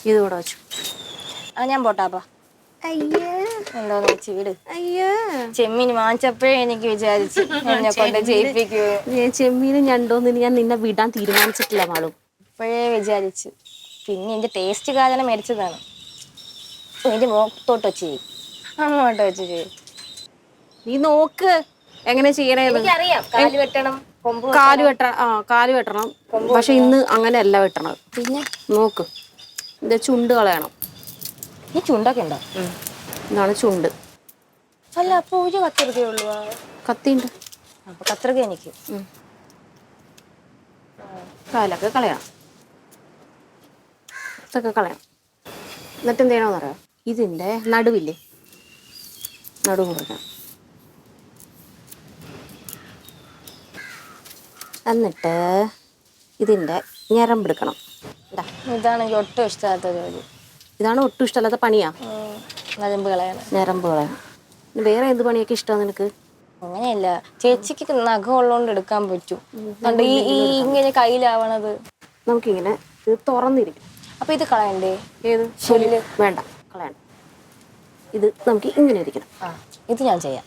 ഇത് കൂടെ വെച്ചു. ഞാൻ പോട്ടാപ്പാ. അയ്യേ എന്തോന്ന് വെച്ച് വീട്. അയ്യേ ചെമ്മീൻ വാങ്ങിച്ചപ്പോഴേ എനിക്ക് വിചാരിച്ചു എന്നെ കൊണ്ട് ചെയ്യിപ്പിക്കുവോ. ചെമ്മീനും ഞണ്ടോന്ന് ഞാൻ നിന്നെ വിടാൻ തീരുമാനിച്ചിട്ടില്ല മാളും. ഇപ്പോഴേ വിചാരിച്ചു. പിന്നെ എന്റെ ടേസ്റ്റ് കാരണം മേടിച്ചതാണ്. എന്റെ മുഖത്തോട്ട് വെച്ച് ചെയ്യും, അങ്ങോട്ട് വെച്ച് ചെയ്യും. നീ നോക്ക് എങ്ങനെ ചെയ്യണേന്ന്. എനിക്കറിയാം കാല് വെട്ടണം, കാല് വെട്ടണം. കാല് വെട്ടണം. പക്ഷെ ഇന്ന് അങ്ങനെയല്ല വെട്ടണത്. പിന്നെ നോക്ക്, ഇത് ചുണ്ട് കളയണം. ഈ ചുണ്ടൊക്കെ ഉണ്ടോ? ഇതാണ് ചുണ്ട്. അല്ല അപ്പൊ ഒരു കത്തിരിക്കയുള്ളൂ. കത്തിയുണ്ട്. അപ്പൊ കത്രിക എനിക്ക്. കാലൊക്കെ കളയണം, ഇതൊക്കെ കളയണം. എന്നിട്ട് എന്ത് ചെയ്യണമെന്ന് അറിയാം, ഇതിൻ്റെ നടുവില്ലേ, നടുവ് മുറിക്കണം. എന്നിട്ട് ഇതിൻ്റെ ഞരമ്പെടുക്കണം. ഇതാണെങ്കിൽ ഒട്ടും ഇഷ്ടമാത്ത ജോലി. ഇതാണ് ഒട്ടും ഇഷ്ടമല്ലാത്ത പണിയാ. നരമ്പ് കളയണം. ഞരമ്പ് കളയണം. വേറെ എന്ത് പണിയൊക്കെ ഇഷ്ടമാണ് നിനക്ക്? അങ്ങനെയല്ല, ചേച്ചിക്ക് നഖം ഉള്ളതുകൊണ്ട് എടുക്കാൻ പറ്റും. ഈ ഇങ്ങനെ കയ്യിലാവണത് നമുക്കിങ്ങനെ ഇത് തുറന്നിരിക്കും. അപ്പൊ ഇത് കളയണ്ടേ? ഏത് ഷെല്ല് വേണ്ട, കളയണ്ട. ഇത് നമുക്ക് ഇങ്ങനെ ഇരിക്കണം. ഇത് ഞാൻ ചെയ്യാം.